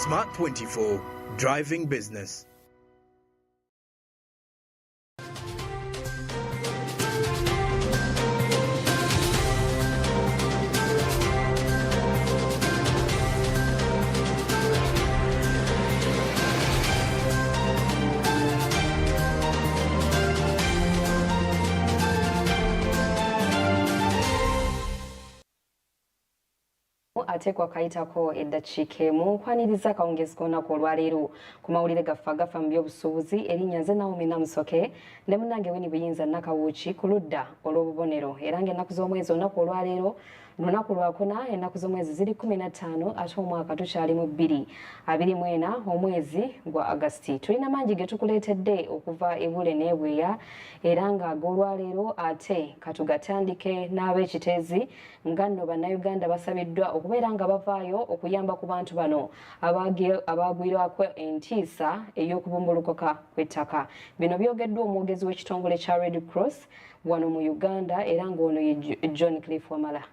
Smart 24, driving business. Atekwa kayitako eddakiika emu nkwaniriza akawungezi k'olunaku olwaleero ku mawulire gaffe Agafa Mu By'Obusuubuzi erinnya nze Naomi Namusoke ne munnange Winnie Buyinza Nakawuki ku ludda olw'obubonero era ng'ennaku z'omwezi olunaku olwaleero lunaku lwakuna ennaku z'omwezi ziri 15 ate omwaka tukyali mu 2024 omwezi gwa August. Tulina mangi ge tukuleetedde okuva ebule n'ebweya era ng'ag'olwaleero ate katugatandike n'ab'ekiteezi nga nno bannayuganda basabiddwa okubeera nga bavaayo okuyamba ku bantu bano abaagwirwako entiisa ey'okubumbulukuka kw'ettaka. Bino byogeddwa omwogezi w'ekitongole kya Red Cross wano mu Uganda era ng'ono ye John Cliff Wamala.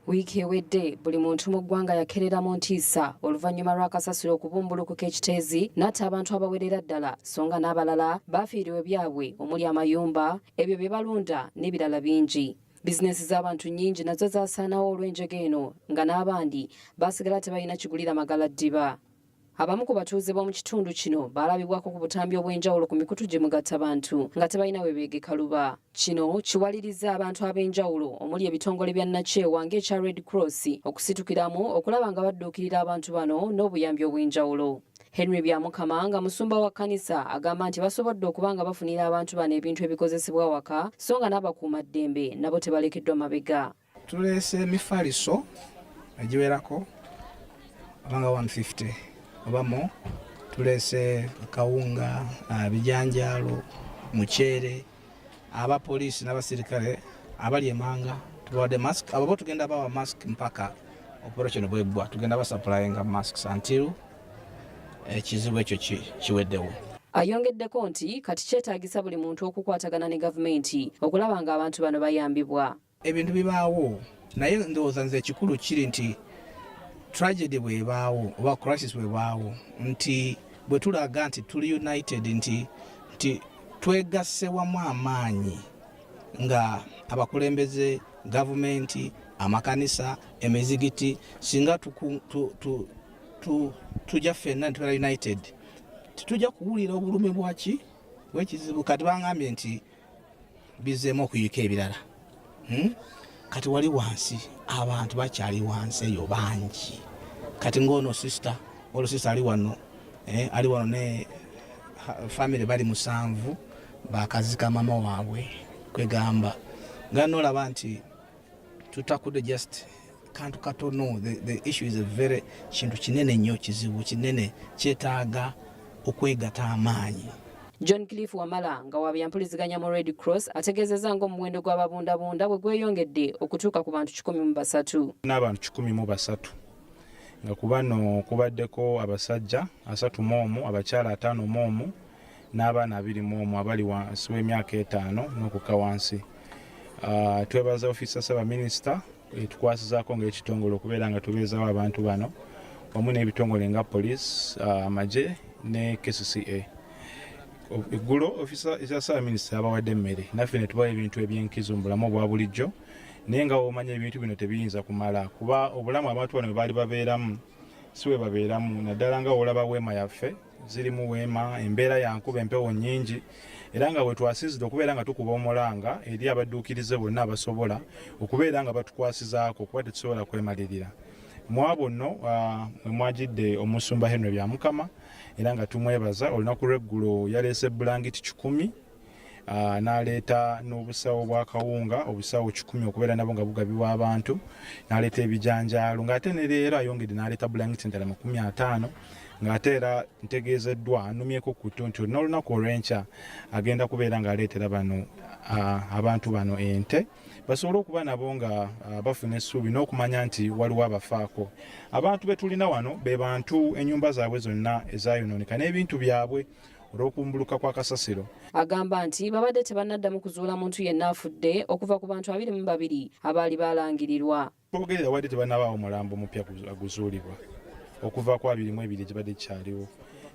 Wiiki ewedde buli muntu mu ggwanga yakereramu ntiisa oluvannyuma lw'akasasiro okubumbulukuka ekiteezi n'atta abantu abawerera ddala so nga n'abalala baafiiriwe byabwe omuli amayumba ebyo bye balunda n'ebirala bingi. Bizinesi z'abantu nnyingi nazo zaasaanawo olw'enjega eno nga n'abandi baasigala tebalina kigulira magala ddiba. Abamu ku batuuze b'omu kitundu kino baalabibwako ku butambi obw'enjawulo ku mikutu gye mugatta bantu nga tebalina we beegeka luba. Kino kiwaliriza abantu ab'enjawulo omuli ebitongole bya nnakyewa ng'ekya Red Cross okusitukiramu okulaba nga badduukirira abantu bano n'obuyambi obw'enjawulo. Henry Byamukama nga musumba wa kkanisa agamba nti basobodde okuba nga bafunira abantu bano ebintu ebikozesebwa waka so nga n'abakuumaddembe nabo tebalekeddwa mabega. Tuleese emifaliso egiwerako abanga 150 obamo tuleese kawunga bijanjaalo muceere abapoliisi n'abasirikale abali emanga tubawadde mask abo bo tugenda bawa mask mpaka operation bwegwa tugenda basuplyinga masks until ekizibu ekyo kiweddewo. Ayongeddeko nti kati kyetaagisa buli muntu okukwatagana ne gavumenti okulaba nga abantu bano bayambibwa. Ebintu bibaawo naye ndowooza nze ekikulu kiri nti tragedy bwebaawo oba crisis bwebaawo nti bwe tulaga nti tuli united nti twegasse wamu amaanyi nga abakulembeze gavumenti amakanisa emizigiti singa tujja ffenna ntibala united titujja kuwulira obulumi bwaki bw'ekizibu. Kati bangambye nti bizeemu okuyika ebirala kati wali wansi abantu bakyali wansi eyo bangi kati ng'ono sister olo sister ali wano ne family bali 7 bakazika mama waabwe kwegamba nga nolaba nti tutakudde just kantu katono. The issue is a very kintu kinene nnyo kizibu kinene kyetaaga okwegatta amaanyi. John Cliff Wamala nga wabyempuliziganya mu Red Cross ategeezezza ng'omuwendo gw'ababundabunda bwe gweyongedde okutuuka ku bantu 103. N'abantu 103 nga ku bano kubaddeko abasajja 30 abakyala 5 n'abaana 20 abali wansi w'emyaka 5 n'okukka wansi. Twebaza ofiisa Ssaabaminisita etukwasizaako ng'ekitongole okubeera nga tubeezawo abantu bano wamu n'ebitongole nga poliisi amagye ne KCCA. Eggulo ofiisa ya Ssaabaminisita abawadde emmere naffe ne tubawa ebintu eby'enkizo mu bulamu obwa bulijjo naye nga omanya ebintu bino tebiyinza kumala kuba obulamu abantu bano bwe baali babeeramu si bwe babeeramu naddala nga olaba weema yaffe zirimu weema embeera ya nkuba empewo nnyingi era nga bwe twasizidde okubeera nga tukuba omulanga eri abadduukirize bonna abasobola okubeera nga batukwasizaako kuba tetusobola kwemalirira. Mu abo nno mwe mwagidde omusumba Henry Byamukama era nga tumwebaza olunaku lw'eggulo yaleese bulangiti 10 n'aleeta n'obusawo bwa kawunga obusawo 10 okubeera nabo nga bugabibwa abantu n'aleeta ebijanjaalo ng'ate ne leero ayongedde n'aleeta bulangiti endala 50 ng'ate era ntegeezeddwa anumyeko ku ttuntu n'olunaku olw'enkya agenda kubeera ng'aleetera bano abantu bano ente basobole okuba nabo nga bafuna essuubi n'okumanya nti waliwo abafaako. Abantu be tulina wano be bantu ennyumba zaabwe zonna ezaayonooneka n'ebintu byabwe olw'okumbuluka kwa kasasiro. Agamba nti babadde tebannaddamu kuzuula muntu yenna afudde okuva ku bantu 22 abaali baalangirirwa. Twogerera wadde tebannabaawo mulambo mupya guzuulibwa okuva ku 22 gibadde kyaliwo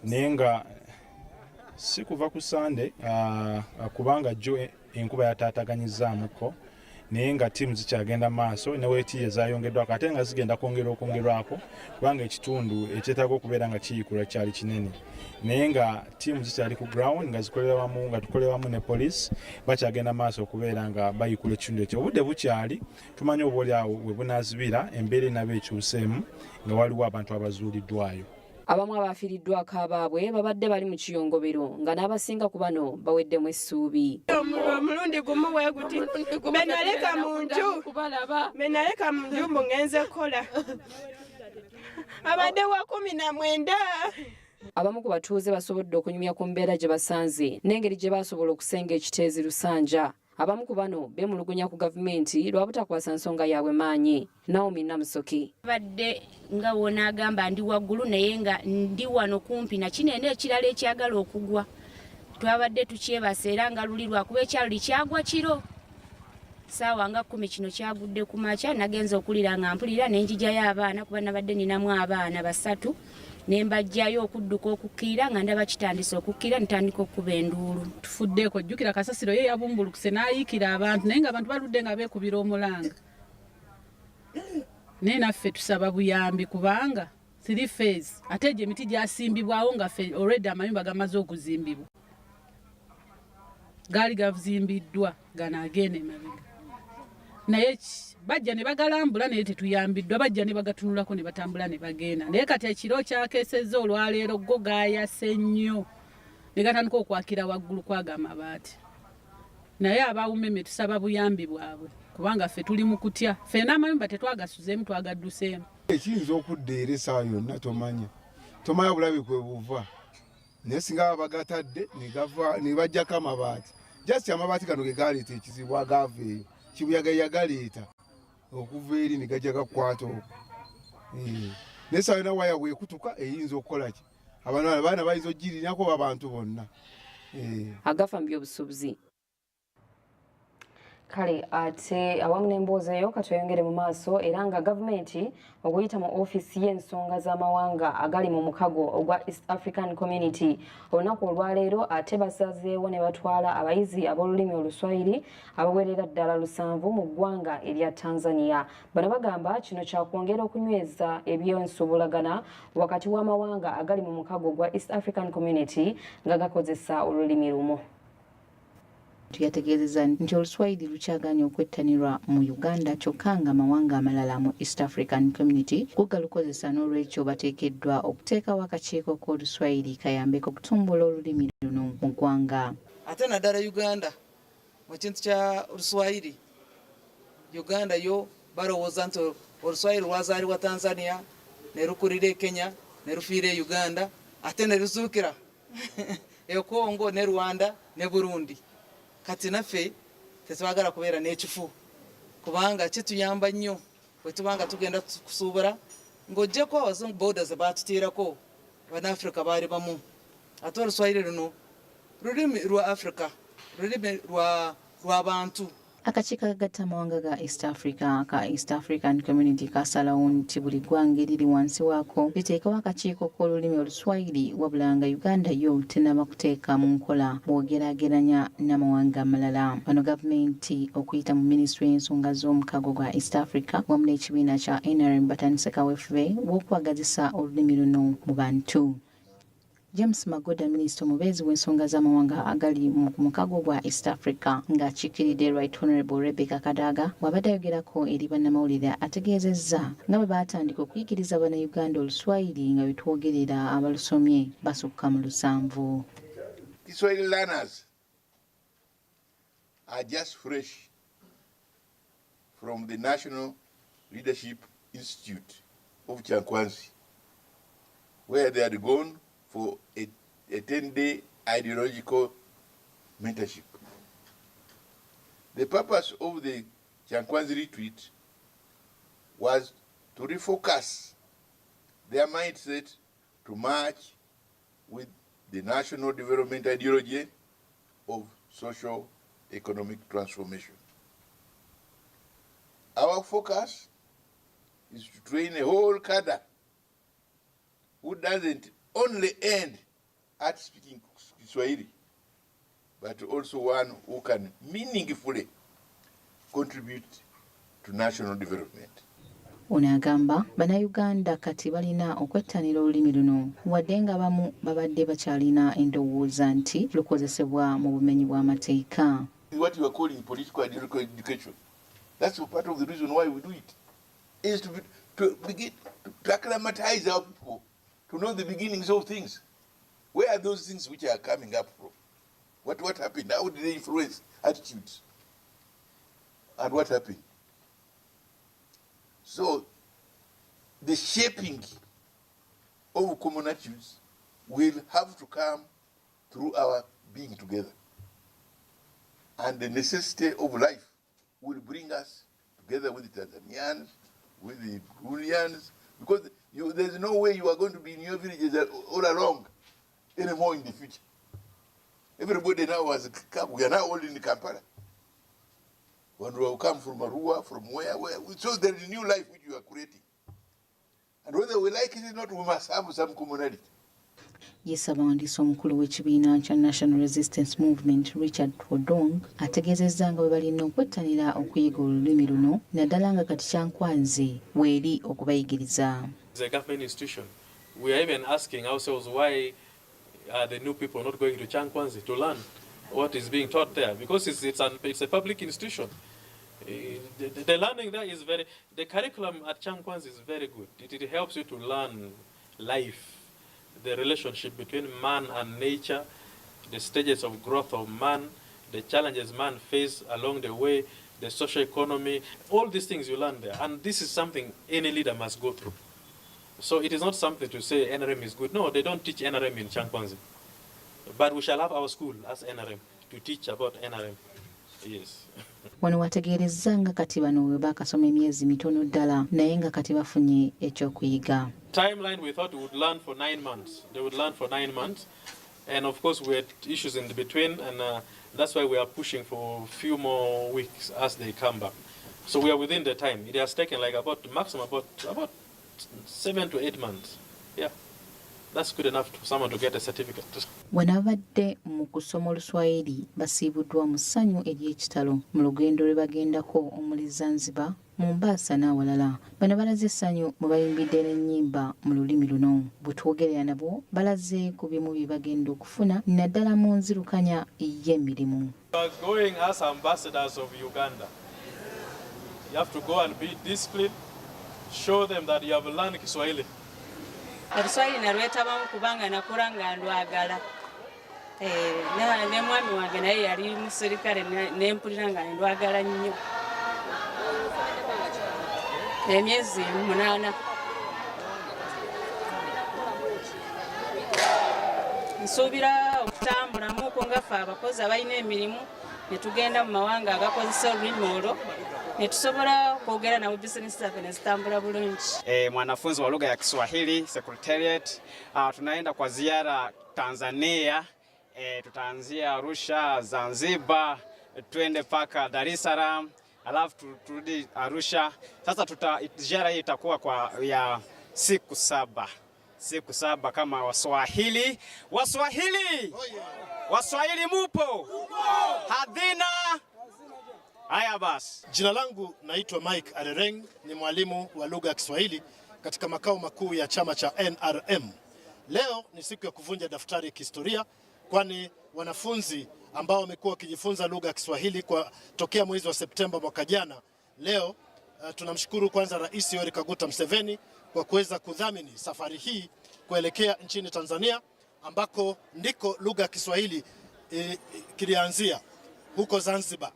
naye nga si kuva ku Sunday kubanga jo enkuba yataataganyizaamuko naye nga ttiimu zikyagenda maaso ne weeti ezayongeddwako ate nga zigenda okwongerwako kubanga ekitundu ekyetaaga okubeera nga kiyikula kyali kinene naye nga ttiimu zikyali ku ground nga tukolera wamu ne poliisi bakyagenda maaso okubeera nga bayikula ekitundu ekyo obudde bukyali tumanyi obaoliawo bwe bunaazibira embeera enaba ekyuseemu nga waliwo abantu abazuuliddwayo. Abamu abafiiriddwako abaabwe babadde bali mu kiyongobero nga n'abasinga ku bano baweddemu essuubi. Omulundi gumu bwe guti benaleka mu nju mbu ngenze kola abadde wa 19. Abamu ku batuuze basobodde okunyumya ku mbeera gye basanze n'engeri gye basobola okusenga ekiteezi Lusanja. Abamu ku bano beemulugunya ku gavumenti lwa butakwasa nsonga yaabwe maanyi. Naomi Namusoki badde nga wona agamba ndi waggulu naye nga ndi wano kumpi na kinene ekirala ekyagala okugwa. Twabadde tukyebasa era nga luli lwakuba ekyalo likyagwa kiro. Saawa nga 10 kino kyagudde ku makya nagenza okulira nga mpulira n'enjija y'abaana kuba nabadde ninamu abaana 3 ne mbajjayo okudduka okukkira nga ndaba kitandise okukkira ntandika okuba enduulu. Tufuddeko jjukira kasasiro ye yabumbulukuse n'ayiikira abantu naye nga abantu baludde nga beekubira omulanga. Naye naffe tusaba buyambi kubanga 3 phase ate gye emiti gyasimbibwawo nga ffe already amayumba gamaze okuzimbibwa. Gaali gazimbiddwa gano agenda emabega. Naye bajja ne bagalambula naye tetuyambiddwa bajja ne bagatunulako ne batambula ne bagenda. Naye kati ekiro kyakeesezza olwaleero go gaayase nnyo ne gatandika okwakira waggulu kwaga amabaati. Naye abawumeme tusaba buyambi bwabwe kubanga ffe tuli mu kutya. Ffe n'amayumba tetwagasuzeemu twagadduseemu. Ekiyinza okudda era essaawa yonna tomanya bulabe kwe buva naye singa bagatadde ne bajjako amabaati just amabaati gano ge galeeta ekizibu agaava eyo kibuyaga yagaleeta okuva eri ne gajja gakwata okwo naye essaawa yonna waya bwekutuka eyinza okukola ki abaana bayinza ogirirako abantu bonna. Agafa Mu By'Obusuubuzi. Kale ate awamu n'emboozi eyo katweyongere mu maaso era nga gavumenti okuyita mu ofiisi y'ensonga z'amawanga agali mu mukago ogwa East African Community olunaku olwaleero ate basazeewo ne batwala abayizi ab'olulimi Oluswayiri abawerera ddala 7 mu ggwanga erya Tanzania. Bano bagamba kino kyakwongera okunyweza eby'ensuubulagana wakati w'amawanga agali mu mukago ogwa East African Community nga gakozesa olulimi lumu. Tuyategeezezza nti Oluswayiri lukyaganya okwettanirwa mu Uganda kyokka nga amawanga amalala mu East African Community kugalukozesa n'olwekyo bateekeddwa okuteekawo akakiiko k'Oluswayiri kayambeko okutumbula olulimi luno mu ggwanga. Ate naddala Uganda mu kintu kya Oluswayiri Uganda yo balowooza nti Oluswayiri lwazaalibwa Tanzania ne lukulira e Kenya ne lufiira e Uganda ate ne luzuukira e Congo ne Rwanda ne Burundi. Kati naffe tetwagala kubeera n'ekifu kubanga kituyamba nnyo bwe tubanga tugenda kusuubula ng'oggyeko abazungu booda ze baatuteerako Bannafrika baali bamu. Ate Oluswayiri luno lulimi lwa Africa, lulimi lw'abantu. Akakiiko akagatta amawanga ga East Africa ka East African Community kasalawo nti buli ggwanga eriri wansi waako liteekawo akakiiko k'olulimi Oluswayiri wabula nga Uganda yo tennaba kuteeka mu nkola bw'ogeraageranya n'amawanga amalala. Bano gavumenti okuyita mu minisitule y'ensonga z'omukago gwa East Africa wamu n'ekibiina kya NRM batandise kaweefube w'okwagazisa olulimi luno mu bantu. James Magoda minisita omubeezi w'ensonga z'amawanga agali mu mukago gwa East Africa ng'akiikiridde Right Honorable Rebecca Kadaga wabadde ayogerako eri bannamawulire ategeezezza nga bwe baatandika okuyigiriza bannayuganda Oluswayiri nga betwogerera abalusomye basukka mu 7. The Swahili learners are just fresh from the National Leadership Institute of Chankwanzi, where they had gone for a 10-day ideological mentorship. The purpose of the Chankwanzi retreat was to refocus their mindset to match with the national development ideology of social economic transformation. Our focus is to train a whole cadre who doesn't only end at speaking Kiswahili, but also one who can meaningfully contribute to national development. Ono agamba bannayuganda kati balina okwettanira olulimi luno wadde nga abamu babadde bakyalina endowooza nti lukozesebwa mu bumenyi bw'amateeka. What you are calling political education, that's part of the reason why we do it, is to begin to acclimatize our people, to know the beginnings of things. Where are those things which are coming up from? What happened? How did they influence attitudes? And what happened? So, the shaping of common attitudes will have to come through our being together. And the necessity of life will bring us together with the Tanzanians, with the Burundians, because there's no way you are going to be in your villages all along anymore in the future. Everybody now has come. We are now all in Kampala. When we will come from Arua, from where? So there is a new life which you are creating. And whether we like it or not, we must have some commonality. Yesaba wandiisa omukulu w'ekibiina kya National Resistance Movement Richard Odong ategeezezza nga bwe balina okwettanira okuyiga olulimi luno naddala nga kati kyankwanzi weeri okubayigiriza. As a government institution, we are even asking ourselves why are the new people not going to Chankwanzi to learn what is being taught there, because it's a public institution. The learning there is the curriculum at Chankwanzi is very good. It helps you to learn life, the relationship between man and nature, the stages of growth of man, the challenges man faces along the way, the social economy, all these things you learn there. And this is something any leader must go through. So it is not something to say NRM is good. No, they don't teach NRM in Chankwanzi. But we shall have our school as NRM to teach about NRM. Yes. Wano wategeerezza nga kati bano we baakasoma emyezi mitono ddala naye nga kati bafunye ekyokuyiga. Timeline we thought we would learn for 9 months. They would learn for 9 months. And of course we had issues in the between, and that's why we are pushing for a few more weeks as they come back. So we are within the time. It has taken like about 7 to 8 months. Yeah. That's good enough for someone to get a certificate. Wanabadde mu kusoma Oluswayiri basiibuddwa mu ssanyu ery'ekitalo mu lugendo lwe bagendako omuli Zanzibar, Mombasa n'awalala. Bano balaze essanyu mwe bayimbidde n'ennyimba mu lulimi luno. Bwe twogerera nabo balaze ku bimu bye bagenda okufuna naddala mu nzirukanya y'emirimu. You are going as ambassadors of Uganda. You have to go and be disciplined, show them that you have learned Kiswahili. Oluswayiri nalwetabamu kubanga nakula nga ndwagala. Ne mwami wange naye yali muserikale nempulira nga ndwagala nnyo. Emyezi 8. Nsuubira okutambulamu okwo nga ffe abakozi abalina emirimu ne tugenda mu mawanga agakozesa olulimi olwo ne tusobola kwogera nabo bizinesi zaffe ne zitambula bulungi. Mwanafunzi wa lugha ya Kiswahili Secretariat, tunaenda kwa ziara Tanzania. Tutaanzia Arusha, Zanzibar, twende paka Dar es Salaam, alafu turudi Arusha. Sasa ziara hii itakuwa kwa ya siku 7. Siku 7 kama Waswahili. Waswahili! Waswahili mupo? Hadhina? Haya basi. Jina langu naitwa Mike Arereng, ni mwalimu wa lugha ya Kiswahili katika makao makuu ya chama cha NRM. Leo ni siku ya kuvunja daftari ya kihistoria, kwani wanafunzi ambao wamekuwa wakijifunza lugha ya Kiswahili kwa tokea mwezi wa Septemba mwaka jana, leo tunamshukuru kwanza Rais Yoweri Kaguta Museveni kwa kuweza kudhamini safari hii kuelekea nchini Tanzania, ambako ndiko lugha ya Kiswahili kilianzia huko Zanzibar.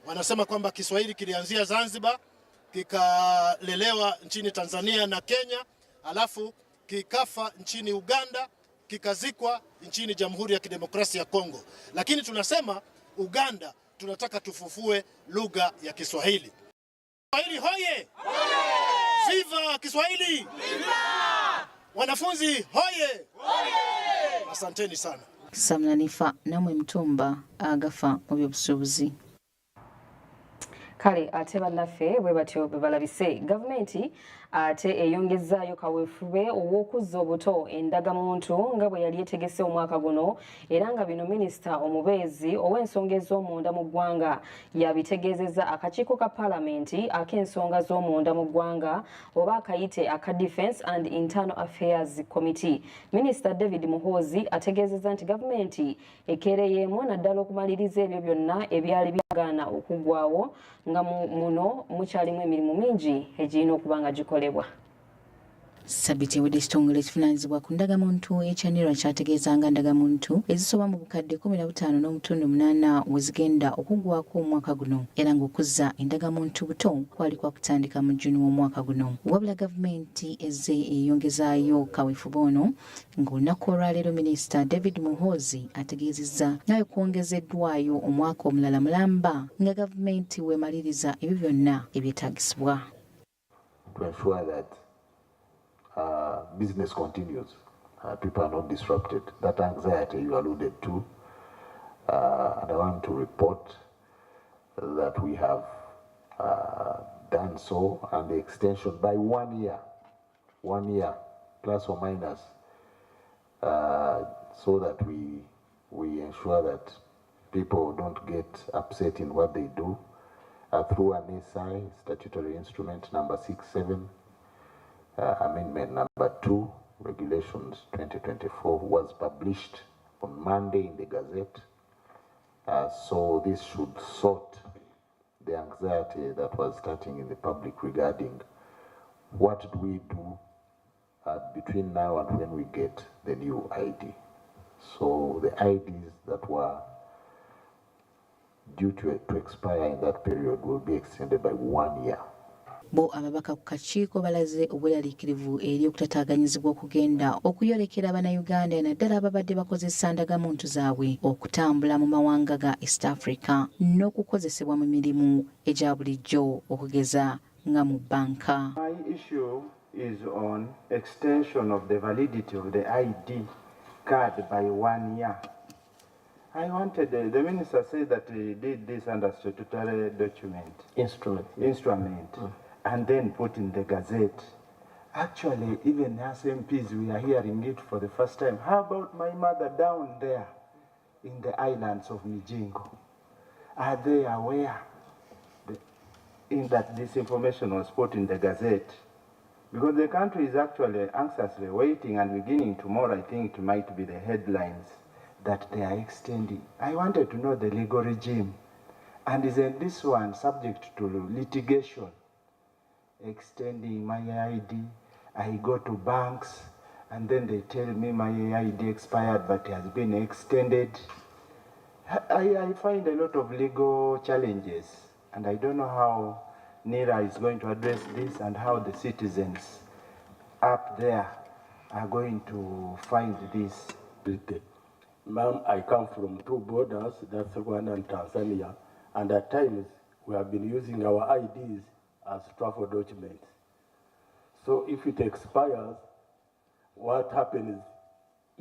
Wanasema kwamba Kiswahili kilianzia Zanzibar, kikalelewa nchini Tanzania na Kenya, alafu kikafa nchini Uganda, kikazikwa nchini Jamhuri ya Kidemokrasia ya Kongo. Lakini tunasema Uganda tunataka tufufue lugha ya Kiswahili. Kiswahili hoye! Viva Kiswahili! Viva! Wanafunzi hoye! Hoye! Asanteni sana. Samlanifa namwe Mtumba, Agafa Mu By'Obusuubuzi. Kale ate bannaffe bwe batyo bwe balabise gavumenti ate eyongezaayo kaweefube ow'okuzza obuto endagamuntu nga bwe yali etegese omwaka guno era nga bino minisita omubeezi ow'ensonga ez'omunda mu ggwanga yabitegeezezza akakiiko ka paalamenti ak'ensonga z'omunda mu ggwanga oba akayite aka Defence and Internal Affairs Committee. Minisita David Muhoozi ategeezezza nti gavumenti ekeereyeemu naddala okumaliriza ebyo byonna ebyali byagaana okuggwaawo nga muno mukyalimu emirimu mingi egirina okuba nga gikolebwa. Sabiti ewedde ekitongole ekivunaanyizibwa ku ndagamuntu ekyanirwa kyategeeza nga ndagamuntu ezisoba mu bukadde 15.8 we zigenda okuggwaako omwaka guno era ng'okuzza endagamuntu buto kwali kwa kutandika mu Juni w'omwaka guno. Wabula gavumenti ezze eyongezaayo kaweefube ono ng'olunaku olwaleero minisita David Muhoozi ategeezezza nayo kwongezeddwayo omwaka omulala mulamba nga gavumenti weemaliriza ebyo byonna ebyetaagisibwa. Business continues. People are not disrupted. That anxiety you alluded to, and I want to report that we have done so, and the extension by 1 year, plus or minus, so that we ensure that people don't get upset in what they do through an SI, statutory instrument number 67. Amendment number 2, Regulations 2024, was published on Monday in the Gazette. So this should sort the anxiety that was starting in the public regarding what do we do between now and when we get the new ID. So the IDs that were due to expire in that period will be extended by 1 year. Bo ababaka ku kakiiko balaze obweraliikirivu eri okutataaganyizibwa okugenda okuyolekera Abannayuganda naddala ababadde bakozesa ndagamuntu zaabwe okutambula mu mawanga ga East Africa n'okukozesebwa mu mirimu egya bulijjo okugeza nga mu banka. My issue is on extension of the validity of the ID card by 1 year. I wanted, the minister said that he did this under statutory document. Instrument. And then put in the Gazette. Actually, even as MPs, we are hearing it for the first time. How about my mother down there in the islands of Mijingo? Are they aware that this information was put in the Gazette? Because the country is actually anxiously waiting, and beginning tomorrow, I think it might be the headlines that they are extending. I wanted to know the legal regime. And isn't this one subject to litigation? Extending my ID, I go to banks, and then they tell me my ID expired but has been extended. I find a lot of legal challenges, and I don't know how NIRA is going to address this and how the citizens up there are going to find this. Ma'am, I come from 2 borders, that's Rwanda and Tanzania, and at times we have been using our IDs as travel documents. So if it expires, what happens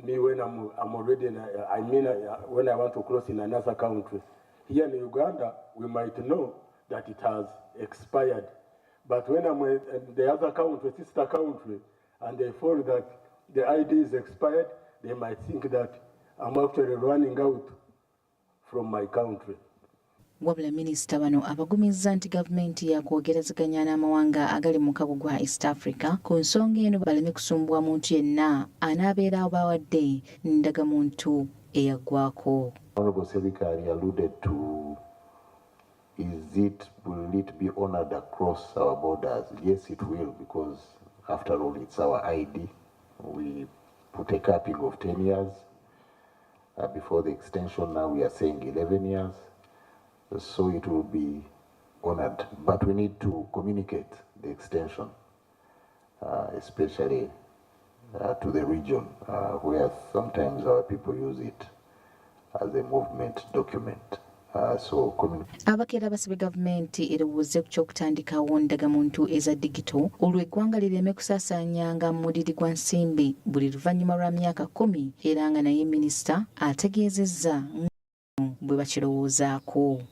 me when I'm already in when I want to cross in another country? Here in Uganda, we might know that it has expired. But when I'm in the other country, sister country, and they find that the ID is expired, they might think that I'm actually running out from my country. Wabula minisita bano abagumizza nti gavumenti yakwogerezeganya n'amawanga agali mu kago gwa East Africa ku nsonga eno baleme kusumbwa muntu yenna anaabeera abawadde ndagamuntu eyaggwaako. Honorable Secretary alluded to, will it be honored across our borders? Yes, it will, because after all, it's our ID. We put a capping of 10 years. Before the extension, now we are saying 11 years. So it will be honored, but we need to communicate the extension, especially to the region, where sometimes our people use it as a movement document. Abakeera basabye gavumenti erowooze ku ky'okutandikawo ndagamuntu eza digito olwo eggwanga lireme kusaasaanyanga mu mudiri gwa nsimbi buli luvannyuma lwa myaka 10 era nga naye minisita ategeezezza bwe bakirowoozaako.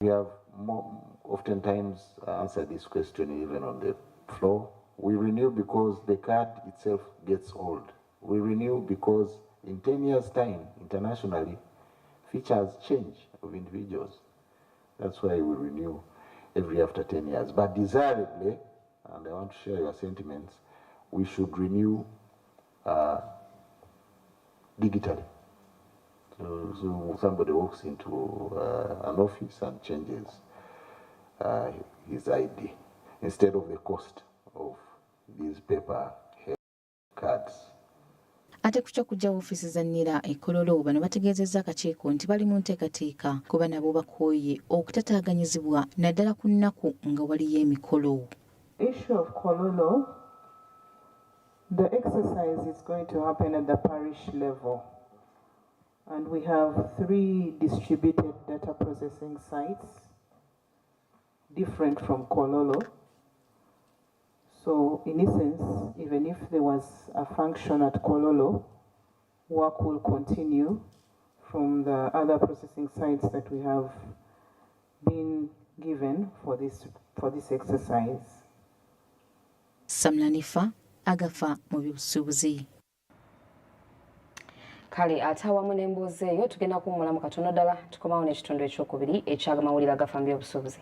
We have oftentimes answer this question even on the floor. We renew because the card itself gets old. We renew because in 10 years' time, internationally, features change of individuals. That's why we renew every after 10 years. But desirably, and I want to share your sentiments, we should renew digitally. So somebody walks into an office and changes his ID instead of the cost of these paper cards. Ate kucha kujja ofiisi za nnira e Kololo bano bategeezezza akakiiko nti bali mu nteekateeka kuba nabo bakooye okutataaganyizibwa naddala ku nnaku nga waliyo emikolo. Issue of Kololo, the exercise is going to happen at the parish level. And we have 3 distributed data processing sites, different from Kololo. So in essence, even if there was a function at Kololo, work will continue from the other processing sites that we have been given for this exercise. Samlanifa, Agafa Mu By'Obusuubuzi. Kale ate awamu n'emboozi eyo tugenda kuwummulamu katono ddala tukomawo n'ekitundu ekyokubiri eky'amawulire Agafa Mu By'Obusuubuzi.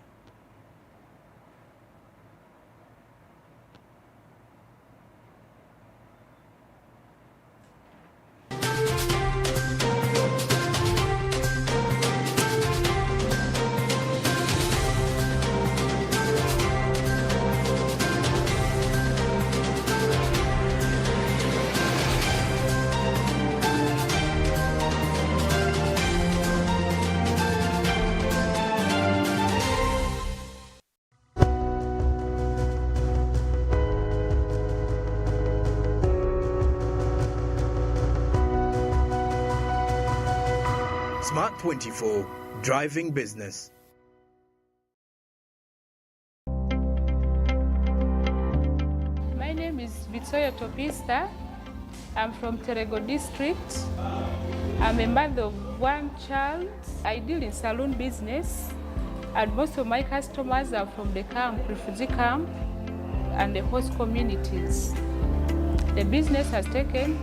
Smart 24, driving business. My name is Victoria Topista. I'm from Terego district. I'm a mother of 1 child. I deal in salon business, and most of my customers are from the camp, refugee camp, and the host communities. The business has taken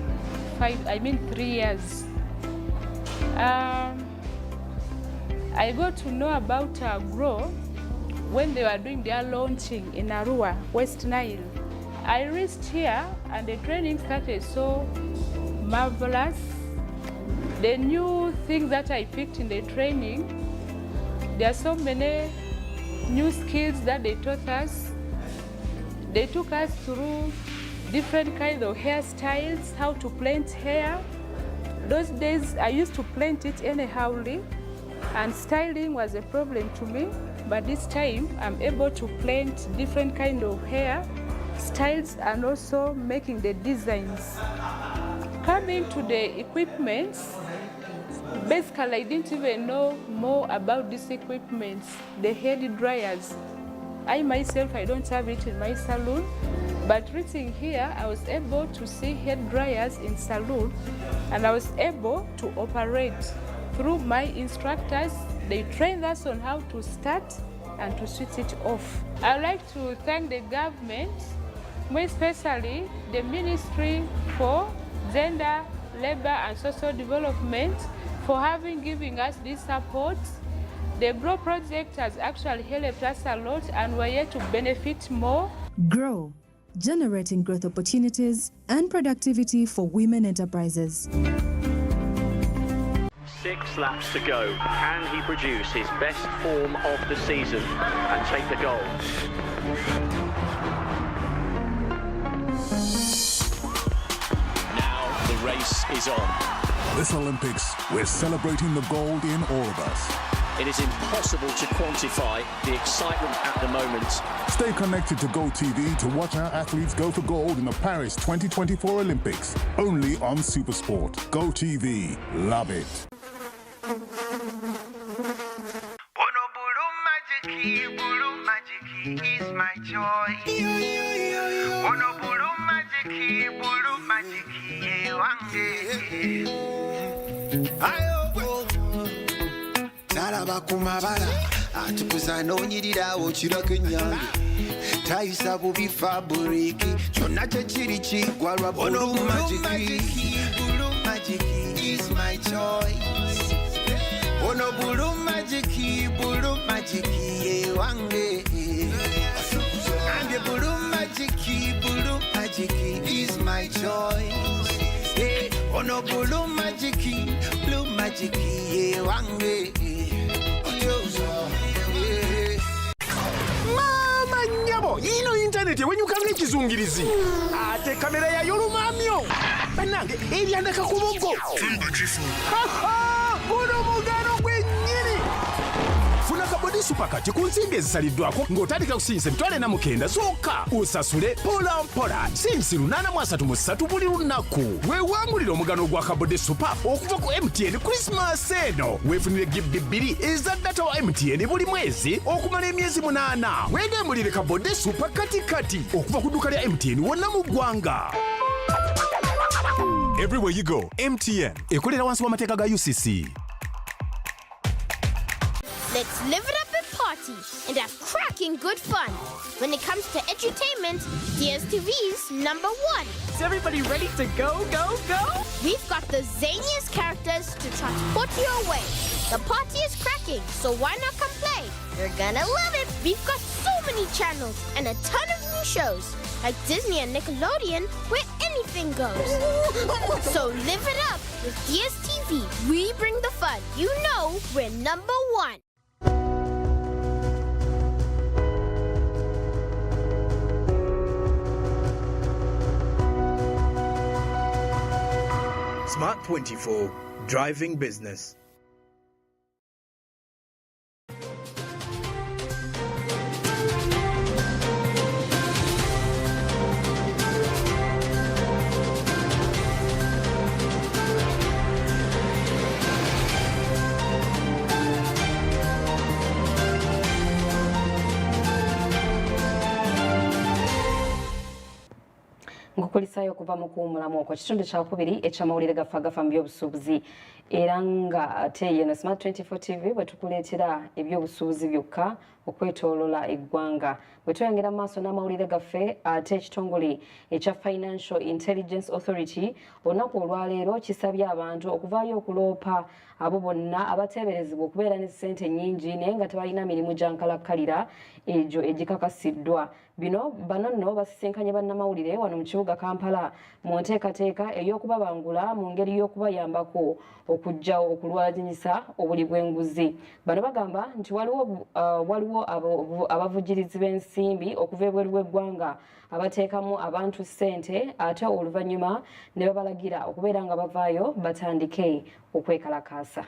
3 years. I got to know about Grow when they were doing their launching in Arua, West Nile. I reached here and the training started so marvelous. The new things that I picked in the training, there are so many new skills that they taught us. They took us through different kinds of hairstyles, how to plant hair. Those days I used to plant it anyhowly, and styling was a problem to me, but this time I'm able to plant different kind of hair styles and also making the designs. Coming to the equipment, basically I didn't even know more about this equipment, the head dryers. I myself, I don't have it in my salon, but reaching here, I was able to see head dryers in salon, and I was able to operate. Through my instructors, they trained us on how to start and to switch it off. I'd like to thank the government, more especially the Ministry for Gender, Labor and Social Development, for giving us this support. The GROW project has actually helped us a lot, and we're here to benefit more. GROW, generating growth opportunities and productivity for women enterprises. 6 laps to go. Can he produce his best form of the season and take the gold? Now the race is on. This Olympics, we're celebrating the gold in all of us. It is impossible to quantify the excitement at the moment. Stay connected to Go TV to watch our athletes go for gold in the Paris 2024 Olympics. Only on SuperSport. Go TV. Love it. Is my joy. Bulu magic, wange. Ayo, nalaba kumabala, atukuzanoonyirirawo kirako ennyange tayisa bubi faburiki kyonna kyekiri kiggwa lwa bulu magiki is my choice ono bulu magiki ye wange ambye bulu magiki is my choice ono bulu magiki ye wange mama nyabo ino internet ewenyuka ng'ekizungirizi ate kamera yayo lumamyo bannange eryandeka ku buggo guno mugano gwennyini funa kabodi supakati ku nsimbi ezisaliddwako ng'otandika kusinza emitwalo 49 zokka usasule mpola sinsi 833 buli lunaku weewangulira omugano gwa kabodi supa okuva ku MTN Christmas eno weefunire GB 2 eza data wa MTN buli mwezi okumala emyezi 8 weegambulire kabodi supa katikati okuva ku dduuka lya MTN wonna mu ggwanga. Everywhere you go, MTN ekolera wansi w'amateeka ga UCC. Let's live it up and party and have cracking good fun. When it comes to edutainment, DSTV's #1. Is everybody ready to go? We've got the zaniest characters to transport you away. The party is cracking, so why not come play? You're gonna love it. We've got so many channels and a ton of new shows, like Disney and Nickelodeon, where anything goes. So live it up with DSTV. We bring the fun. You know we're #1. Smart 24, driving business. Ngukulisayo okuva mu kuwumulamu okwo kitundu kyakubiri ekyamawulire Agafa mu by'obusuubuzi era nga ate yeno Smart 24 TV bwe tukuleetera eby'obusuubuzi byokka okwetoolola eggwanga. Bwe tweyongera mu maaso n'amawulire gaffe ate ekitongole ekya Financial Intelligence Authority olunaku olwaleero kisabye abantu okuvaayo okuloopa abo bonna abateeberezebwa okubeera ne ssente nnyingi naye nga tebalina mirimu gya nkalakkalira egyo egikakasiddwa. Bano nno basisinkanye bannamawulire wano mu kibuga Kampala mu nteekateeka ey'okubabangula mu ngeri y'okubayambako okujjawo okulwanyisa obuli bw'enguzi. Bano bagamba nti waliwo abavujjirizi b'ensimbi okuva ebweru w'eggwanga abateekamu abantu ssente ate oluvannyuma ne babalagira okubeera nga bavaayo batandike okwekalakaasa.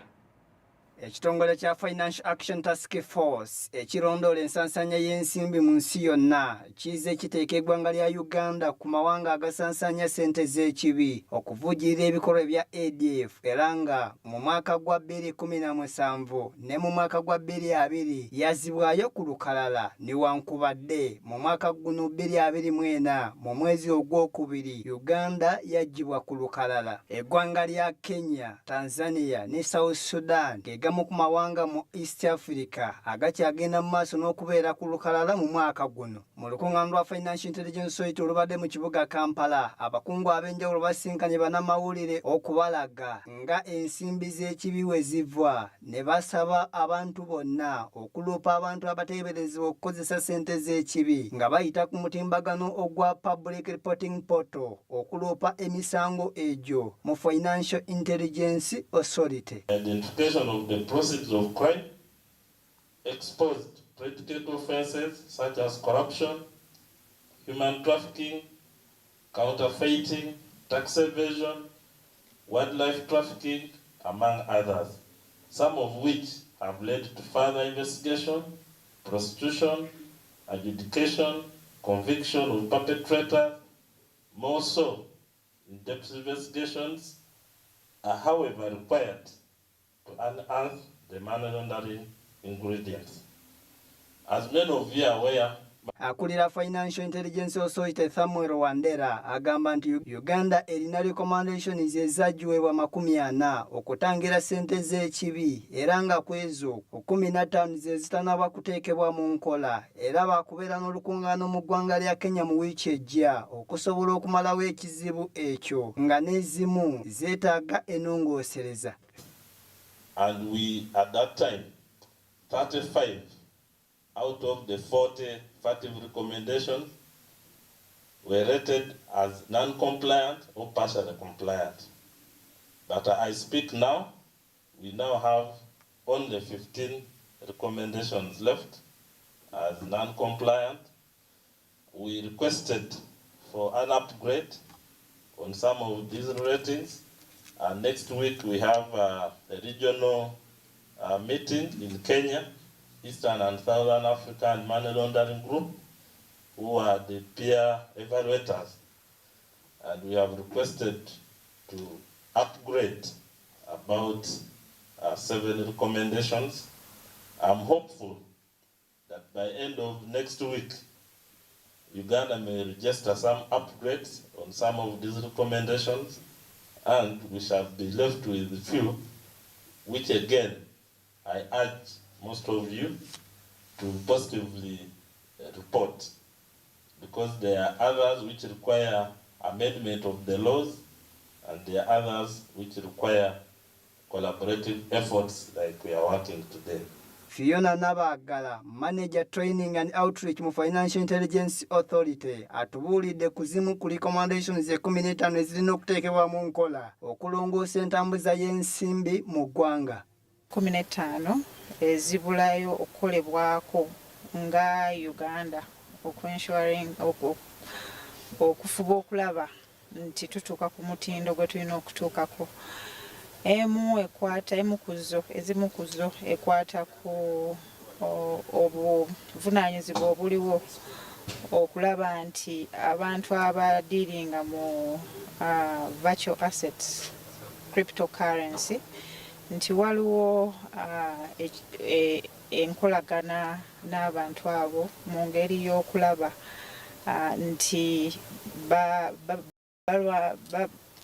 Ekitongole kya Financial Action Task Force ekirondoola ensansanya y'ensimbi mu nsi yonna kize kiteeka eggwanga lya Uganda ku mawanga agasansanya ssente z'ekibi okuvujjirira ebikolwa ebya ADF era nga mu mwaka gwa 2017 ne mu mwaka gwa 2020 yazibwayo ku lukalala newankubadde mu mwaka guno 2024 mu mwezi ogwokubiri Uganda yagibwa ku lukalala. Eggwanga lya Kenya, Tanzania ne South Sudan gamu ku mawanga mu East Africa agakyagenda mu maaso n'okubeera ku lukalala mu mwaka guno. Mu lukungaana lwa Financial Intelligence Authority olubadde mu kibuga Kampala, abakungu ab'enjawulo basinkanye bannamawulire okubalaga nga ensimbi z'ekibi we ziva ne basaba abantu bonna okuloopa abantu abateeberezebwa okukozesa ssente z'ekibi nga bayita ku mutimbagano ogwa Public Reporting Portal okuloopa emisango egyo mu Financial Intelligence Authority. The proceeds of crime, exposed predicate offences such as corruption, human trafficking, counterfeiting, tax evasion, wildlife trafficking, among others, some of which have led to further investigation, prosecution, adjudication, conviction of perpetrators. More so, in-depth investigations are however required to unearth the money laundering ingredients. As many of you are aware, Akulira Financial Intelligence Authority Samuel Wandera agamba nti Uganda erina recommendations ezaggiweebwa 40 okutangira ssente z'ekibi era nga kwezo 15 ze zitanaba kuteekebwa mu nkola era baakubeera n'olukungaano mu ggwanga lya Kenya mu wiiki ejja okusobola okumalawo ekizibu ekyo nga n'ezimu zeetaaga ennongoosereza. And we, at that time, 35 out of the 40 recommendations were rated as non-compliant or partially compliant. But I speak now, we now have only 15 recommendations left as non-compliant. We requested for an upgrade on some of these ratings. And next week we have a regional meeting in Kenya, Eastern and Southern Africa and Money Laundering Group, who are the peer evaluators. And we have requested to upgrade about 7 recommendations. I'm hopeful that by end of next week, Uganda may register some upgrades on some of these recommendations, and we shall be left with a few, which again, I urge most of you to positively report, because there are others which require amendment of the laws, and there are others which require collaborative efforts like we are working today. Fiona Nabagala, Manager Training and Outreach mu Financial Intelligence Authority, atubuulidde kuzimu ku recommendations 15 ezirina okuteekebwa mu nkola okulongoosa entambuza y'ensimbi mu ggwanga. 15 ezibulayo okukolebwako nga Uganda okufuba okulaba nti tutuuka ku mutindo gwe tulina okutuukako. Ezimu ku zo ekwata ku obuvunaanyizibwa obuliwo okulaba nti abantu abadiringa mu virtual assets, cryptocurrency, nti waliwo enkolagana n'abantu abo mu ngeri y'okulaba nti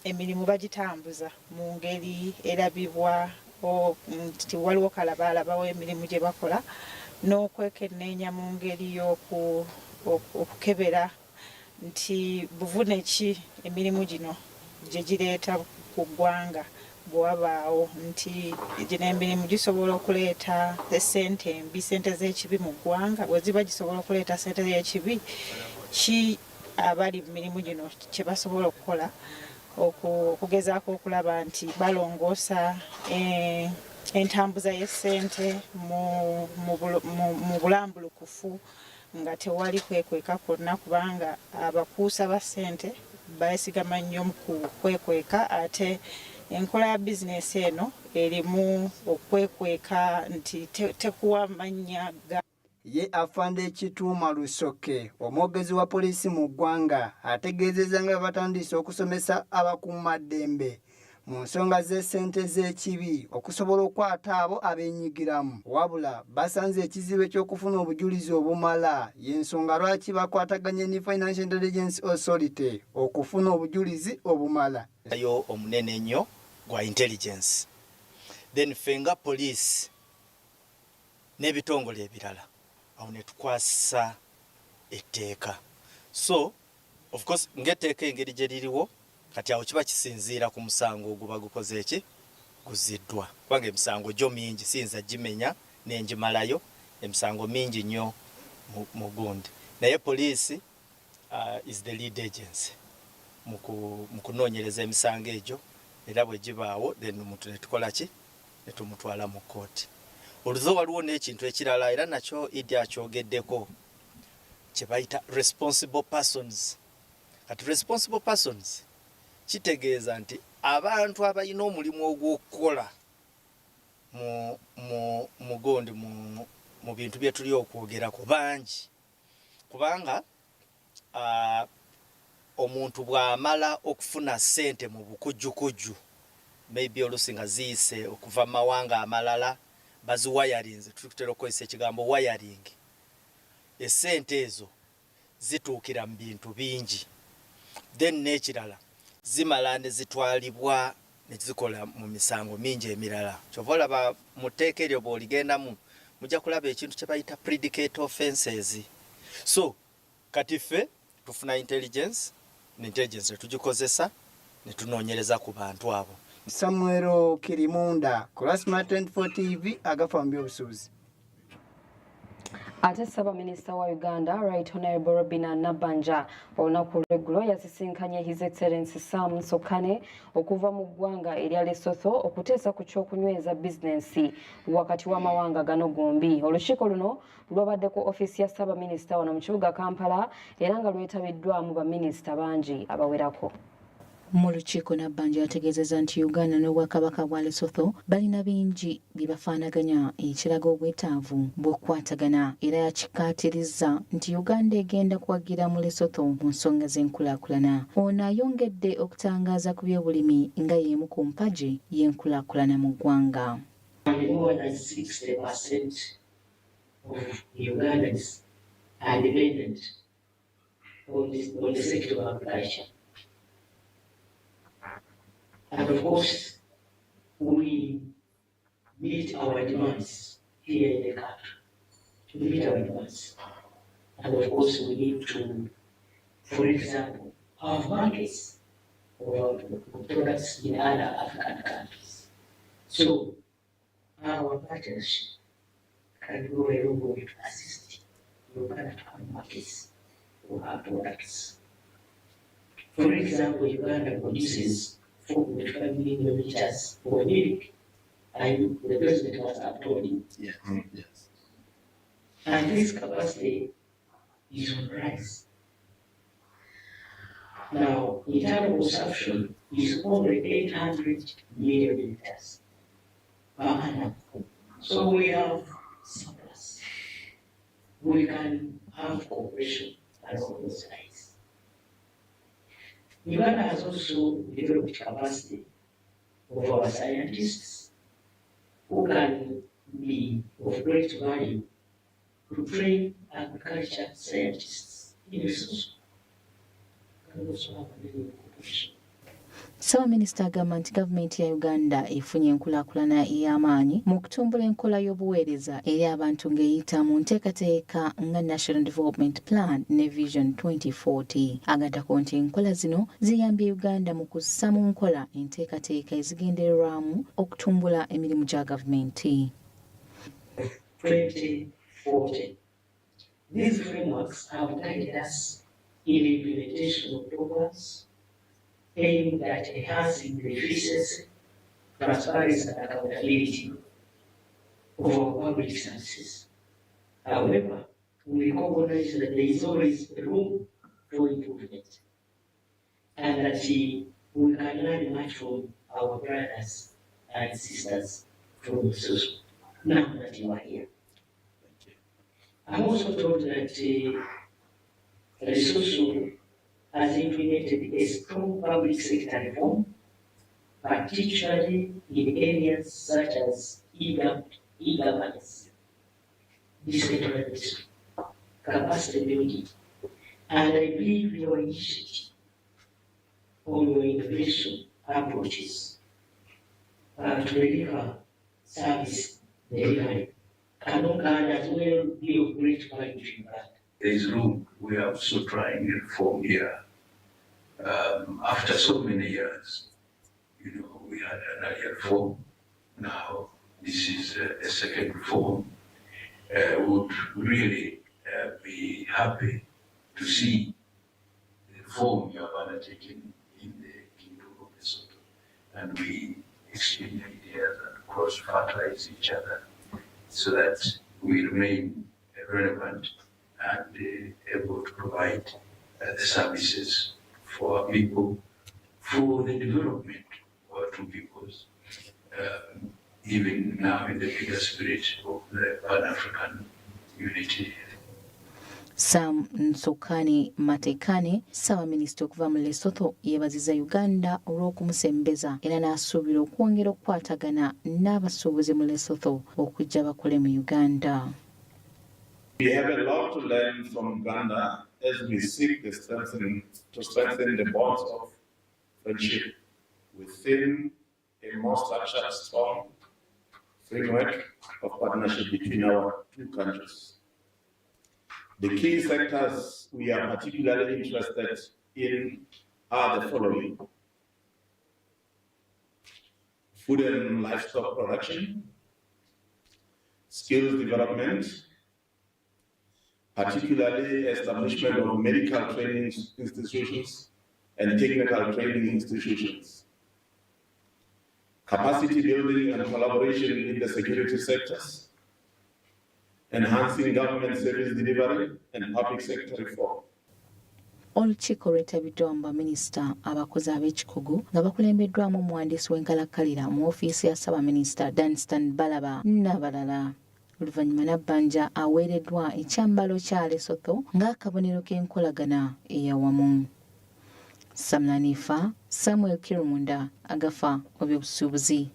emirimu bagitambuza mu ngeri erabibwa nti waliwo kalabalabawo emirimu gye bakola n'okwekenneenya mu ngeri y'okukebera nti buvune ki emirimu gino gye gireeta ku ggwanga bw'abaawo nti gino emirimu gisobola okuleeta ssente embi, ssente z'ekibi mu ggwanga. Bwe ziba gisobola okuleeta ssente z'ekibi, ki abali mu mirimu gino kye basobola okukola okugezaako okulaba nti balongoosa entambuza y'essente mu bulambulukufu nga tewali kwekweka kwonna, kubanga abakuusa ba ssente beesigama nnyo mu kwekweka, ate enkola ya bizinesi eno erimu okwekweka nti tekuwa mannya ga. Ye Afande Kituuma Lusoke, omwogezi wa poliisi mu ggwanga, ategeezezza nga batandise okusomesa abakuumaddembe mu nsonga z'essente z'ekibi okusobola okwata abo abeenyigiramu. Wabula basanze ekizibu eky'okufuna obujulizi obumala y'ensonga lwaki bakwataganye ne Financial Intelligence Authority okufuna obujulizi obumala. Yo omunene nnyo gwa intelligence, then fenga police n'ebitongole ebirala awo ne tukwasa etteeka. So of course ng'etteeka engeri gye liriwo kati awo kiba kisinziira ku musango oguba gukoze eki guziddwa, kubanga emisango gyo mingi siyinza gimenya n'engimalayo, emisango mingi nnyo mu gundi. Naye poliisi is the lead agency mu kunoonyereza emisango egyo, era bwe gibaawo then omuntu ne tukola ki, ne tumutwala mu kkooti. Oluzo waliwo n'ekintu ekirala era nakyo Idi akyogeddeko kye bayita responsible persons. Kati responsible persons kitegeeza nti abantu abalina omulimu ogw'okukola mu gondi mu bintu bye tuli okwogerako bangi, kubanga omuntu bw'amala okufuna ssente mu bukujjukujju, maybe oluusi nga ziyise okuva mu mawanga amalala baziwayarinze, tutera okukozesa ekigambo wayaring. essente ezo zituukira mu bintu bingi then n'ekirala zimala ne zitwalibwa ne zikola mu misango mingi emirala kyova olaba mu tteeka eryo bw'oligendamu mujja kulaba ekintu kye bayita predicate offences so kati ffe tufuna intelligence tugikozesa ne tunoonyereza ku bantu abo. Samuel Kirimunda, Kurasma 24 TV, Agafa Mu By'Obusuubuzi. Ate Ssaabaminisita wa Uganda, Right Honourable Robina Nabanja, olunaku lw'eggulo yasisinkanye His Excellency Sam Nsokane okuva mu ggwanga erya Lesotho okuteesa ku ky'okunyweza bizinensi wakati w'amawanga gano gombi. Olukiiko luno lwabadde ku ofiisi ya Ssaabaminisita wano mu kibuga Kampala era nga lwetabiddwamu baminisita bangi abawerako. Mu lukiiko Nabanja yategeezezza nti Uganda n'Obwakabaka bwa Lesotho balina bingi bye bafaanaganya ekiraga obwetaavu bw'okukwatagana era yakikaatirizza nti Uganda egenda kuwagira mu Lesotho mu nsonga z'enkulaakulana. Ono ayongedde okutangaaza ku by'obulimi nga y'emu ku mpagi y'enkulaakulana mu ggwanga. More than 60% of Ugandans are dependent on the sector of agriculture. And of course, we meet our demands here in the country. To meet our demands. And of course, we need to, for example, have markets for products in other African countries. So, our partnership can go a long way to assist Uganda to have markets for our products. For example, Uganda produces 4.5 million liters for milk, and the president was told you. Yes. Yes. And this capacity is on rise. Now, internal consumption is only 800 million liters per annum. So we have surplus. We can have cooperation along those lines. Uganda has also developed capacity of our scientists who can be of great value to train agriculture scientists in research. Can also have a little cooperation. Ssaabaminisita agamba nti gavumenti ya Uganda efunye enkulaakulana ey'amaanyi mu kutumbula enkola y'obuweereza eri abantu ng'eyita mu nteekateeka nga National Development Plan ne Vision 2040. Agaddako nti enkola zino ziyambye Uganda mu kussa mu nkola enteekateeka ezigendererwamu okutumbula emirimu gya gavumenti. 2040. These frameworks have guided us in the implementation of programs aimed at enhancing the efficiency, transparency, and accountability of our public services. However, we recognize that there is always room for improvement, and that we can learn much from our brothers and sisters from Lesotho. Now that you are here, I'm also told that Lesotho has implemented a strong public sector reform, particularly in areas such as e-governance, decentralization, capacity building, and I believe your initiative on your innovation approaches to deliver service delivery can as well be of great value to Uganda. There is room. We are also trying reform here. After so many years, we had an earlier reform. Now this is a second reform. Would really be happy to see the reform you have undertaken in the Kingdom of Lesotho, and we exchange ideas and cross-fertilize each other so that we remain relevant and able to provide the services for our people, for the development of our two peoples, even now in the bigger spirit of the Pan-African unity. Sam Nsokane Matekane, Ssaabaminisita okuva mu Lesotho, yeebazizza Uganda olw'okumusembeza era n'asuubira okwongera okukwatagana n'abasuubuzi mu Lesotho okujja bakole mu Uganda. We have a lot to learn from Uganda as we seek to strengthen the bonds of friendship within a more structured, strong framework of partnership between our two countries. The key sectors we are particularly interested in are the following: food and livestock production, skills development, particularly establishment of medical training institutions and technical training institutions, capacity building and collaboration in the security sectors, enhancing government service delivery and public sector reform. Olukiiko lwetabiddwamu baminisita abakozi ab'ekikugu nga bakulembeddwamu omuwandiisi w'enkalakkalira mu ofiisi ya Ssaabaminisita Danstan Balaba n'abalala. Oluvannyuma Nabbanja aweereddwa ekyambalo kya Lesotho ng'akabonero k'enkolagana ey'awamu. Samnanifa Samuel Kirumunda, Agafa Mu By'Obusuubuzi.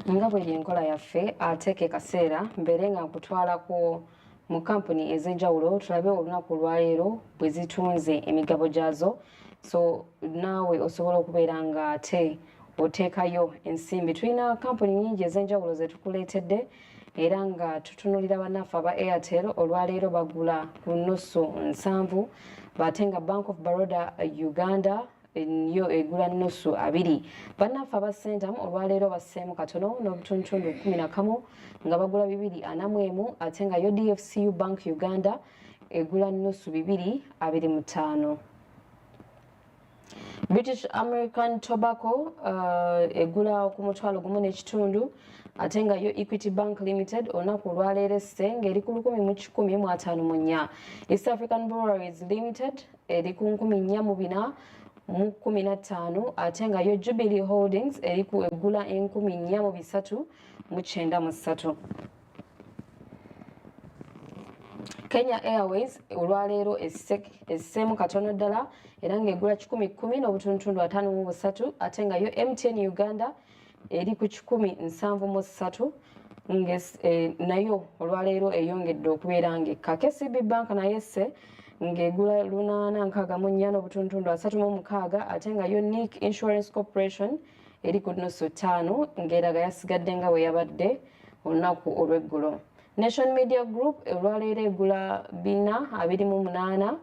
Nga bw'eri enkola yaffe ateeke kaseera mbeere nga nkutwalako mu kampuni ez'enjawulo tulabe olunaku olwaleero bwe zitunze emigabo gyazo, so naawe osobola okubeera nga ate oteekayo ensimbi. Tulina kampuni nnyingi ez'enjawulo ze tukuleetedde era nga tutunuulira bannaffe aba Airtel olwaleero bagula ku nnusu 7 bate nga Bank of Baroda Uganda yo egula nnusu 2. Bannaffe aba Centum olwaleero basseemu katono n'obutuntundu 11 nga bagula 241 ate nga yo DFCU Bank Uganda egula nnusu 225. British American Tobacco egula ku mutwalo gumu n'ekitundu ate nga yo Equity Bank Limited olunaku olwaleero esse ng'eri ku 1,154. East African Breweries Limited eri ku 4,415 ate nga yo Jubilee Holdings eri ku egula 4,393. Kenya Airways olwaleero esseemu katono ddala era ng'egula 110 n'obutuntundu 53 ate nga yo MTN Uganda eri ku 173 nayo olwaleero eyongedde okubeera ng'ekka. KCB Bank nayo esse ng'egula 864 n'obutuntundu 36 ate nga yo Nick Insurance Corporation eri ku nnusu 5 ng'eraga yasigadde nga bwe yabadde olunaku olw'eggulo. Nation Media Group olwaleero egula 428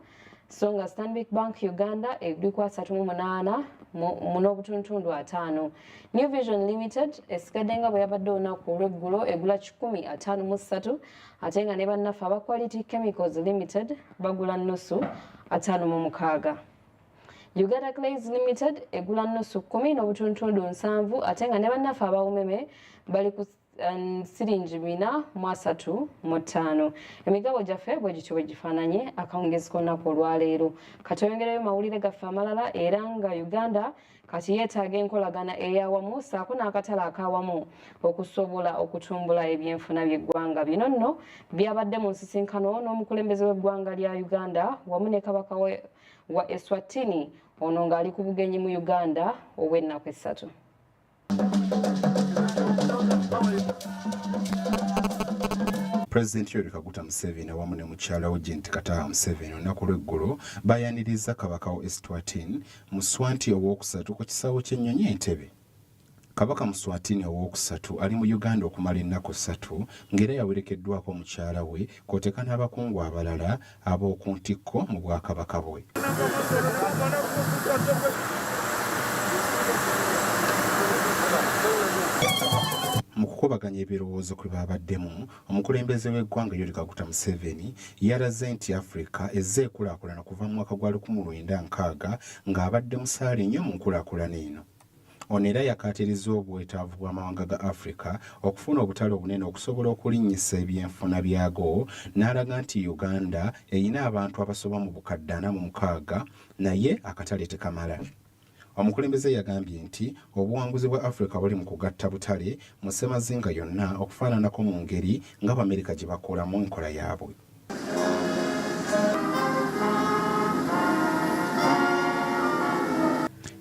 so nga Stanbic Bank Uganda eguli ku 38 n'obutuntundu 5. New Vision Limited esigadde nga bwe yabadde olunaku olw'eggulo egula 153 ate nga ne bannaffe aba Quality Chemicals Limited bagula nnusu 56. Uganda Clays Limited egula nnusu 10 n'obutuntundu 7 ate nga ne bannaffe aba Umeme bali ku siringi 435. Emigabo gyaffe bwe gityo bwe gifaananye akawungezi k'olunaku olwaleero. Katoyongereyo mawulire gaffe amalala era nga Uganda kati yeetaaga enkolagana ey'awamu ssaako n'akatale ak'awamu okusobola okutumbula ebyenfuna by'eggwanga. Bino nno byabadde mu nsisinkano n'omukulembeze w'eggwanga lya Uganda wamu ne kabaka wa Eswatini ono ng'ali ku bugenyi mu Uganda obw'ennaku 3. President Yoweri Kaguta Museveni awamu ne mukyala we Jenti Kataha Museveni olunaku lw'eggulo bayaniriza kabaka wa Eswatini Muswanti owookusatu ku kisaawe ky'ennyonyi Entebbe. Kabaka Muswatini owookusatu ali mu Uganda okumala ennaku 3 ng'era yawerekeddwako mukyala we kw'oteeka n'abakungu abalala ab'oku ntikko mu bwakabaka bwe. Mu kukubaganya ebirowoozo kwe babaddemu, omukulembeze w'eggwanga Yoweri Kaguta Museveni yalaze nti Africa ezze ekulaakulana kuva mu mwaka gwa 1960 ng'abadde musaale nnyo mu nkulaakulana eno. Ono era yakaatiriza obwetaavu bw'amawanga ga Africa okufuna obutale obunene okusobola okulinnyisa ebyenfuna byago, n'alaga nti Uganda erina abantu abasoba mu bukadde 46 naye akatale tekamala. Omukulembeze yagambye nti obuwanguzi bwa Africa buli mu kugatta butale mu ssemazinga yonna okufaananako mu ngeri nga Amerika gye bakolamu enkola yaabwe.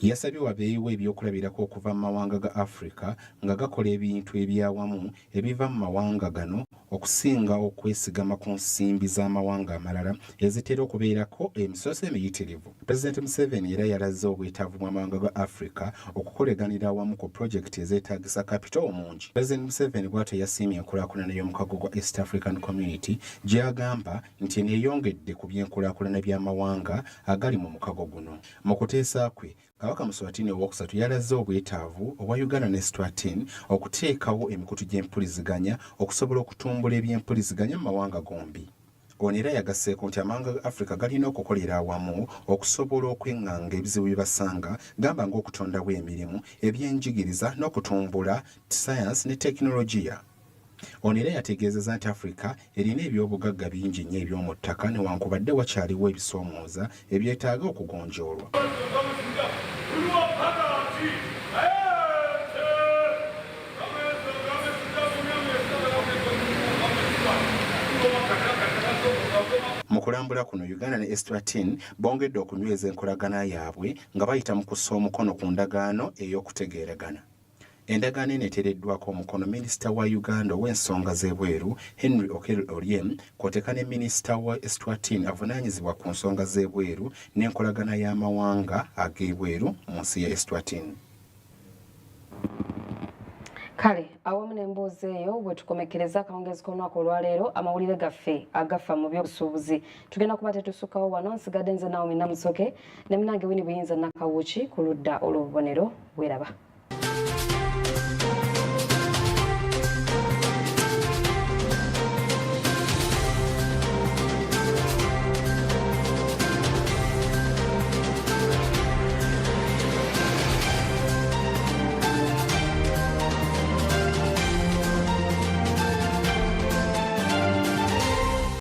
Yasabye wabeeyiwo ebyokulabirako okuva mu mawanga ga Africa nga gakola ebintu ebyawamu ebiva mu mawanga gano okusinga okwesigama ku nsimbi z'amawanga amalala ezitera okubeerako emisoso emiyitirivu. Pulezidenti Museveni era yalaze obwetaavu bw'amawanga ga Africa okukoleganira awamu ku pulojekiti ezeetaagisa kapito omungi. Pulezidenti Museveni bw'atyo yasiimye enkulaakulana y'omukago gwa East African Community gye agamba nti neeyongedde ku by'enkulaakulana by'amawanga agali mu mukago guno. Mu kuteesa kwe, Kabaka Muswatini owokusatu yalaze obwetaavu obwa Uganda ne Eswatini okuteekawo emikutu gy'empuliziganya okusobola okutumbula eby'empuliziganya mu mawanga gombi. Ono era yagasseeko nti amawanga ga Africa galina okukolera awamu okusobola okweŋŋanga ebizibu bye basanga gamba ng'okutondawo emirimu, ebyenjigiriza n'okutumbula sayansi ne tekinologiya. Ono era yategeezezza nti Africa erina ebyobugagga bingi nnyo eby'omu ttaka newankubadde wakyaliwo ebisoomooza ebyetaaga okugonjoolwa. Mu kulambula kuno, Uganda ne Eswatini bongedde okunyweza enkolagana yaabwe nga bayita mu kussa omukono ku ndagaano ey'okutegeeragana. Endagaano eno eteereddwako omukono Minisita wa Uganda ow'ensonga z'ebweru Henry Okello Oryem kw'oteeka ne Minisita wa Eswatini avunaanyizibwa ku nsonga z'ebweru n'enkolagana y'amawanga ag'ebweru mu nsi ya Eswatini. Kale awamu n'emboozi eyo bwe tukomekereza akawungeezi k'olunaku olwaleero amawulire gaffe agafa mu by'obusuubuzi tugenda kuba tetusukkawo wano. Nsigadde nze Naomi Namusoke ne munange Winnie Buyinza Nakawuki ku ludda olw'obubonero. Weeraba.